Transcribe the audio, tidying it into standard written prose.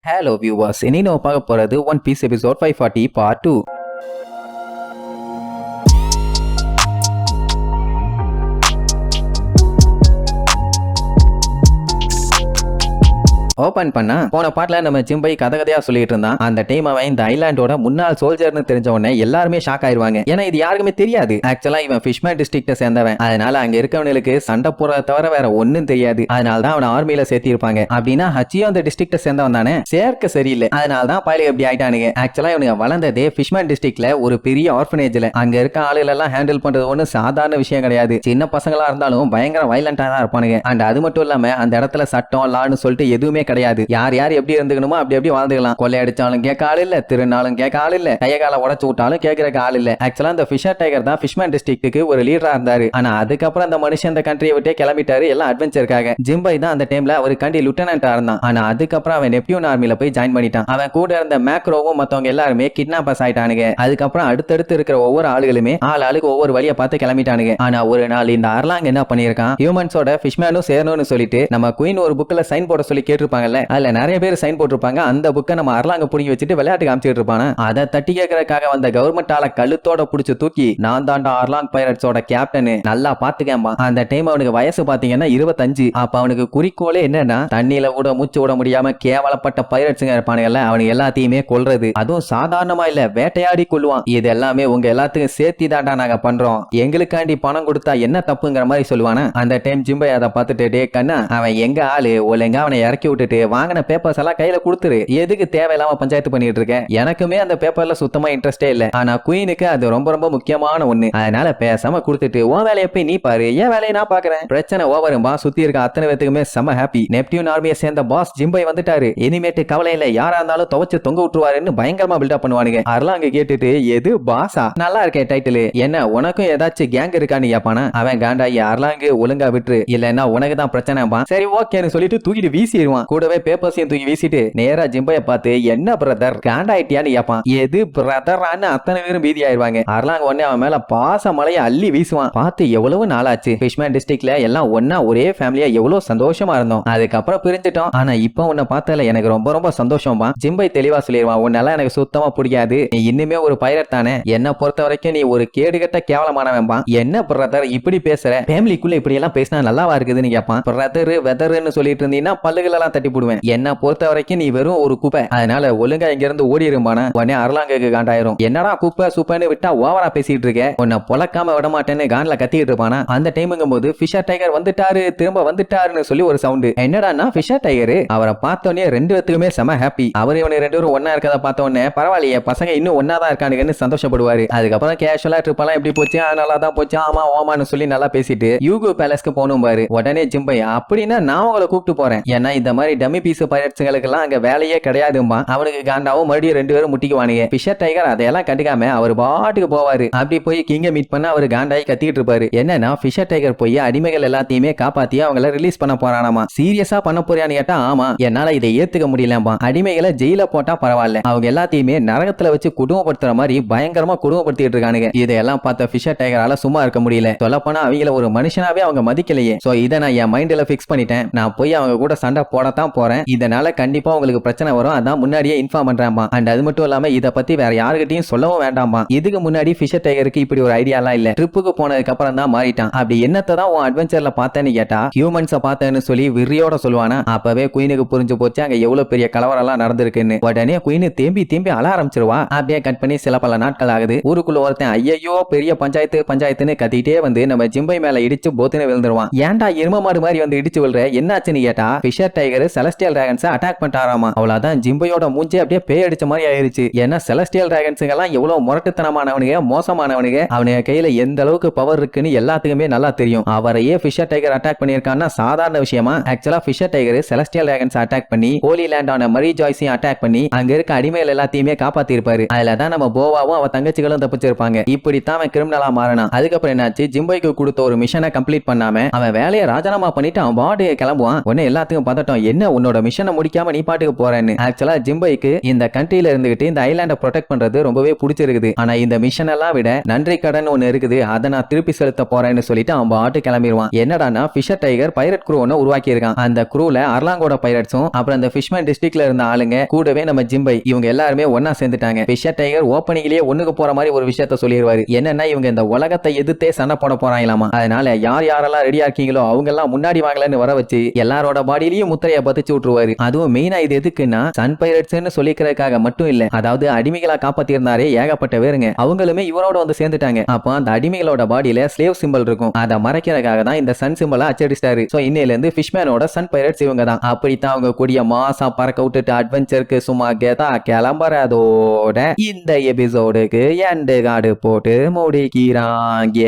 Hello viewers, இனி நம்ம பார்க்க போறது one piece episode 540 part 2. Open பண்ணா போன பாட்டுல நம்ம ஜிம்பை கதையா சொல்லிட்டு இருந்தான். அந்த டைம் அவன் இந்த ஐலாண்டோட முன்னாள் சோல்ஜர்னு தெரிஞ்ச உடனே எல்லாருமே ஷாக் ஆயிருவாங்க. ஏன்னா இது யாருக்குமே தெரியாது. ஆக்சுவலா இவன் ஃபிஷ்மேன் டிஸ்ட்ரிக்ட சேர்ந்தவன். அதனால அங்க இருக்கவனுக்கு சண்டை போறத தவிர வேற ஒன்னும் தெரியாது. அதனாலதான் அவனை ஆர்மியில சேர்த்தி இருப்பாங்க. அப்படின்னா ஹச்சியும் அந்த டிஸ்ட்ரிக்ட சேர்ந்தவன் தானே, சேர்க்க சரியில்லை. அதனாலதான் பயில எப்படி ஆயிட்டானுங்க. ஆக்சுவலா இவனுக்கு வளர்ந்ததே ஃபிஷ்மேன் டிஸ்ட்ரிக்ட்ல ஒரு பெரிய ஆர்ஃபனேஜ்ல. அங்க இருக்க ஆளுகள் எல்லாம் ஹேண்டில் பண்றது ஒன்னும் சாதாரண விஷயம் கிடையாது. சின்ன பசங்களா இருந்தாலும் பயங்கர வயலண்டா தான் இருப்பானுங்க. அண்ட் அது மட்டும் இல்லாம அந்த இடத்துல சட்டம் லான்னு சொல்லிட்டு எதுவுமே கிடையாது. யார் யார் எப்படி இருந்துக்கணுமோ அப்படி எப்படி வாழ்ந்துக்கலாம். கொள்ளை அடிச்சாலும் கேட்க ஆள் இல்ல, திருநாளும் கேட்க ஆள் இல்ல, கைய கால உடச்சு விட்டாலும் கேட்கறக்கு ஆள் இல்ல. ஆக்சுவலா இந்த ஃபிஷர் டைகர் தான் ஃபிஷ்மேன் டிஸ்ட்ரிக்ட்டுக்கு ஒரு லீடரா இருந்தாரு. ஆனா அதுக்கப்புறம் அந்த மனுஷன் அந்த கண்ட்ரியை விட்டே கிளம்பிட்டாரு எல்லாம் அட்வென்ச்சருக்காக. ஜிம்பை தான் அந்த டைம்ல ஒரு கண்டி லிeutenant இருந்தான். ஆனா அதுக்கப்புறம் அவன் நெப்டியூன் ஆர்மில போய் ஜாயின் பண்ணிட்டான். அவன் கூட இருந்த மேக்ரோவும் மத்தவங்க எல்லாருமே கிட்னாப்பர்ஸ் ஆயிட்டானுங்க. அதுக்கப்புறம் அடுத்தடுத்து இருக்கிற ஒவ்வொரு ஆளுகளுமே ஆளுக்கு ஒவ்வொரு வழியை பார்த்து கிளம்பிட்டானுங்க. ஆனா ஒரு நாள் இந்த அர்லாங் என்ன பண்ணிருக்கான், ஹியூமன்ஸோட ஃபிஷ்மேனும் சேரணும்னு சொல்லிட்டு நம்ம குயின் ஒரு புக்ல சைன் போட சொல்லி கேட்டிருப்பாங்கல்ல, அதுல நிறைய பேர் சைன் போட்டிருப்பாங்க. அந்த புக்கை நம்ம அர்லாங்க புடிங்கி வச்சுட்டு விளையாட்டுக்கு காமிச்சிட்டு இருப்பான. அதை தட்டி கேட்கறதுக்காக வந்த கவர்மெண்டால கழுத்தோட புடிச்சு தூக்கி நான் தாண்டா அர்லாங் பைரட்ஸோட கேப்டன் நல்லா பாத்துக்கேன்பா. அந்த டைம் அவனுக்கு வயசு பாத்தீங்கன்னா 25. அப்ப அவனுக்கு குறிக்கோளே என்னன்னா தண்ணியில கூட மூச்சு விட முடியாம கேவலப்பட்ட பைரட்ஸுங்க இருப்பானுங்கல்ல, அவனுக்கு எல்லாத்தையுமே கொல்றது. அதுவும் சாதாரணமா இல்ல, வேட்டையாடி கொல்லுவான். இது எல்லாமே உங்க எல்லாத்துக்கும் சேர்த்தி தாண்டா நாங்க பண்றோம், எங்களுக்காண்டி பணம் கொடுத்தா என்ன தப்புங்கிற மாதிரி சொல்லுவானா. அந்த டைம் ஜிம்பை அதை பார்த்துட்டு டே கண்ணா, அவன் எங்க ஆளு ஒழுங்கா அவனை இறக்கி விட்டுட்டு வாங்கின பேப்பர்ஸ் எல்லாம் கையில கொடுத்துரு, எதுக்கு தேவையில்லாம பஞ்சாயத்து பண்ணிட்டு இருக்க. எனக்குமே அந்த பேப்பர்ல சுத்தமா இன்ட்ரெஸ்டே இல்ல, ஆனா குயினுக்கு அது ரொம்ப ரொம்ப முக்கியமான ஒண்ணு. அதனால பேசாம கொடுத்துட்டு உன் வேலையை போய் நீ பாரு, என் வேலையை நான் பாக்குறேன். பிரச்சனை ஓவரும்பா. சுத்தி இருக்க அத்தனை பேத்துக்குமே செம ஹாப்பி. நெப்டியூன் ஆர்மியை சேர்ந்த பாஸ் ஜிம்பை வந்துட்டாரு, இனிமேட்டு கவலை இல்ல, யாரா இருந்தாலும் துவச்சு தொங்க விட்டுருவாருன்னு பயங்கரமா பில்டப் பண்ணுவானுங்க. அர்லாங்க கேட்டுட்டு எது பாஸா, நல்லா இருக்கே டைட்டில், என்ன உனக்கும் ஏதாச்சும் கேங் இருக்கான்னு கேப்பானா. அவன் காண்டாயி அர்லாங்கு ஒழுங்கா விட்டுரு, இல்லன்னா உனக்கு தான் பிரச்சனைப்பா. சரி ஓகேன்னு சொல்லிட்டு தூக்கிட்டு வீசிடுவான். கூடவே பேப்பர்ஸையும் தூக்கி வீசிட்டு நேரா ஜிம்பைய பார்த்து என்ன பிரதர் காண்டாயிட்டியான்னு கேப்பான். எது பிரதரான்னு அத்தனை பேரும் பீதி ஆயிடுவாங்க. அர்லாங் உடனே அவன் மேல பாச மலையை அள்ளி வீசுவான். பார்த்து எவ்வளவு நாளாச்சு, ஃபிஷ்மேன் டிஸ்ட்ரிக்ட்ல எல்லாம் ஒன்னா ஒரே ஃபேமிலியா எவ்வளவு சந்தோஷமா இருந்தோம், அதுக்கப்புறம் பிரிஞ்சிட்டோம். ஆனா இப்ப உன்னை பார்த்தல எனக்கு ரொம்ப ரொம்ப சந்தோஷமா. ஜிம்பை தெளிவா சொல்லிடுவான், உன்னால எனக்கு சுத்தமா பிடிக்காது, நீ இன்னுமே ஒரு பைரட் தானே, என்ன பொறுத்த வரைக்கும் நீ ஒரு கேடுகட்ட கேவலமானவன்பா. என்ன பிரதர் இப்படி பேசுற, ஃபேமிலிக்குள்ள இப்படி எல்லாம் பேசினா நல்லாவா இருக்குதுன்னு கேட்பான். பிரதர் வெதர்ன்னு சொல்லிட்டு இருந்தீங்கன்னா பல்லுகள் எல்லாம் தட்டி போடுவேன், என்ன பொறுத்த வரைக்கும் நீ வெறும் ஒரு குப்பை, அதனால ஒழுங்கா இங்க இருந்து ஓடி இருப்பான. உடனே அர்லாங்க காண்டாயிரும், என்னடா குப்பை சூப்பர்னு விட்டா ஓவரா பேசிட்டு இருக்க, உன்னை பொழக்காம விட மாட்டேன்னு கான்ல கத்திட்டு இருப்பானா. அந்த டைமுங்கும் போது ஃபிஷர் டைகர் வந்துட்டாரு, திரும்ப வந்துட்டாருன்னு சொல்லி ஒரு சவுண்ட். என்னடான்னா ஃபிஷர் டைகர். அவரை பார்த்தோன்னே ரெண்டு பேத்துக்குமே செம ஹாப்பி. அவர் இவனை ரெண்டு பேரும் ஒன்னா இருக்கதை பார்த்த உடனே பரவாயில்லையே பசங்க இன்னும் ஒன்னா தான் இருக்கானுங்கன்னு சந்தோஷப்படுவாரு. அதுக்கப்புறம் கேஷுவலா ட்ரிப் எல்லாம் எப்படி போச்சு, நல்லா தான் போச்சு, ஆமா ஓமான்னு சொல்லி நல்லா பேசிட்டு யூகோ பேலஸ்க்கு போகணும் பாரு. உடனே ஜிம்பை அப்படின்னா நான் உங்களை கூப்பிட்டு போறேன், ஏன்னா இந்த மாதிரி டம்மி பீஸ் பைரட்ஸ்களுக்கு எல்லாம் அங்க வேலையே கிடையாதுமா. அவனுக்கு காண்டாவும் மறுபடியும் ரெண்டு பேரும் முட்டிக்குவானுங்க. ஃபிஷர் டைகர் அதையெல்லாம் கண்டுக்காம அவர் பாட்டுக்கு போவாரு. அப்படி போய் கிங்க மீட் பண்ண அவர் காண்டாய் கத்திட்டு இருப்பாரு. என்னன்னா ஃபிஷர் டைகர் போய் அடிமைகள் எல்லாத்தையுமே காப்பாத்தி அவங்கள ரிலீஸ் பண்ண போறானாமா. சீரியஸா பண்ண போறியான்னு கேட்டா ஆமா, என்னால இதை ஏத்துக்க முடியலம்பா. அடிமைகளை ஜெயில போட்டா பரவாயில்ல, அவங்க எல்லாத்தையுமே நரகத்துல வச்சு குடும்பப்படுத்துற மாதிரி பயங்கரமா குடும்பப்படுத்திட்டு இருக்கானுங்க. இதையெல்லாம் பார்த்த ஃபிஷர் டைகரால சும்மா இருக்க முடியல. சொல்லப்போனா அவங்கள ஒரு மனுஷனாவே அவங்க மதிக்கலையே. சோ இதை நான் என் மைண்ட்ல பிக்ஸ் பண்ணிட்டேன், நான் போய் அவங்க கூட சண்டை போடத்தான் போறேன், இதனால கண்டிப்பா உங்களுக்கு பிரச்சனை வரும், அதான் முன்னாடியே இன்ஃபார்ம் பண்றாமா. அண்ட் அது மட்டும் இல்லாம இத பத்தி வேற யாருக்கிட்டையும் சொல்லவும் வேண்டாமா. இதுக்கு முன்னாடி ஃபிஷர் டைகருக்கு இப்படி ஒரு ஐடியாலாம் இல்ல, ட்ரிப்புக்கு போனதுக்கு அப்புறம் தான் மாறிட்டான். அப்படி என்னத்தை தான் உன் அட்வென்ச்சர்ல பார்த்தேன்னு கேட்டா ஹியூமன்ஸை பார்த்தேன்னு சொல்லி விரியோட சொல்லுவானா. அப்பவே குயினுக்கு புரிஞ்சு போச்சு அங்க எவ்வளவு பெரிய கலவரம் எல்லாம் நடந்திருக்குன்னு. உடனே குயின் தேம்பி அழ ஆரம்பிச்சிருவா. அப்படியே கட் பண்ணி சில பல நாட்கள் ஆகுது. ஊருக்குள்ள ஒருத்தன் ஐயோ பெரிய பஞ்சாயத்துன்னு கத்திட்டே வந்து நம்ம ஜிம்பை மேல இடிச்சு போத்துன்னு விழுந்துருவான். ஏன்டா எரும மாடு மாதிரி வந்து இடிச்சு விழுற, என்னாச்சுன்னு கேட்டா Fisher Tiger celestial dragons attack பண்ணிட்டாராமா. அவ்வளவுதான் ஜிம்பையோட மூஞ்சி அப்படியே பேய் அடிச்ச மாதிரி ஆயிருச்சு. ஏன்னா செலஸ்டியல் டிராகன்ஸுங்க எல்லாம் எவ்வளவு முரட்டுத்தனமானவனுங்க, மோசமானவனுங்க, அவனுக்கு கையில எந்த அளவுக்கு பவர் இருக்குன்னு எல்லாத்துக்குமே நல்லா தெரியும். அவரையே ஃபிஷர் டைகர் அட்டாக் பண்ணியிருக்கான்னா சாதாரண விஷயமா. ஆக்சுவலா Fisher Tiger celestial dragons attack பண்ணி ஹோலி லேண்டான மரி ஜாய்ஸையும் அட்டாக் பண்ணி அங்க இருக்க அடிமைகள் எல்லாத்தையுமே காப்பாத்தி இருப்பாரு. அதுலதான் நம்ம போவாவும் அவ தங்கச்சிகளும் தப்பிச்சிருப்பாங்க. இப்படித்தான் அவன் கிரிமினலா மாறினான். அதுக்கப்புறம் என்னாச்சு, ஜிம்பைக்கு கொடுத்த ஒரு மிஷனை கம்ப்ளீட் பண்ணாம அவன் வேலையை ராஜினாமா பண்ணிட்டு அவன் பாடி கிளம்புவான். உடனே எல்லாத்துக்கும் பதட்டம், என்ன உன்னோட மிஷனை முடிக்காம நீ பாட்டுக்கு போறேன்னு. ஆக்சுவலா ஜிம்பைக்கு இந்த கண்ட்ரில இருந்துகிட்டு இந்த ஐலாண்டை ப்ரொடெக்ட் பண்றது ரொம்பவே பிடிச்சிருக்குது. ஆனா இந்த மிஷன் எல்லாம் விட நன்றி கடன் ஒண்ணு இருக்குது, அதை நான் திருப்பி செலுத்த போறேன்னு சொல்லிட்டு அவன் பாட்டு கிளம்பிடுவான். என்னடானா ஃபிஷர் டைகர் பைரட் குரூ ஒன்னு உருவாக்கி இருக்கான். அந்த குரூல அர்லாங்கோட பைரட்ஸும் அப்புறம் அந்த ஃபிஷ்மேன் டிஸ்ட்ரிக்ட்ல இருந்த ஆளுங்க கூடவே நம்ம ஜிம்பை இவங்க எல்லாருமே ஒன்னா சேர்ந்துட்டாங்க. ஃபிஷர் டைகர் ஓப்பனிங்லயே ஒண்ணுக்கு போற மாதிரி ஒரு விஷயத்த சொல்லிடுவாரு. என்னன்னா இவங்க இந்த உலகத்தை எதிர்த்தே சண்டை போட போறாங்களாமா. அதனால யார் யாரெல்லாம் ரெடியா இருக்கீங்களோ அவங்க எல்லாம் முன்னாடி வாங்கலன்னு வர வச்சு எல்லாரோட பாடியிலயும் முத்திரைய பதிச்சு விட்டுருவாரு. அதுவும் மெயினா இது எதுக்குன்னா சன் பைரட்ஸ்னு சொல்லிக்கிறதுக்காக மட்டும் இல்ல, அதாவது அடிமைகளா காப்பாத்தி இருந்தாரே ஏகப்பட்ட பேருங்க, அவங்களுமே இவரோட வந்து சேர்ந்துட்டாங்க. அப்போ அந்த அடிமைகளோட பாடியில ஸ்லேவ் சிம்பல் இருக்கும், அதை மறைக்கிறதுக்காக தான் இந்த சன் சிம்பலை அச்சடிச்சிட்டாரு. சோ இன்னையில இருந்து ஃபிஷ்மேனோட சன் பைரட்ஸ் இவங்க தான். அப்படித்தான் அவங்க கூடிய மாசா பறக்க விட்டுட்டு அட்வென்ச்சருக்கு சும்மா கேதா கிளம்புறதோட இந்த எபிசோடுக்கு எண்டு கார்டு போட்டு முடிக்கிறாங்க.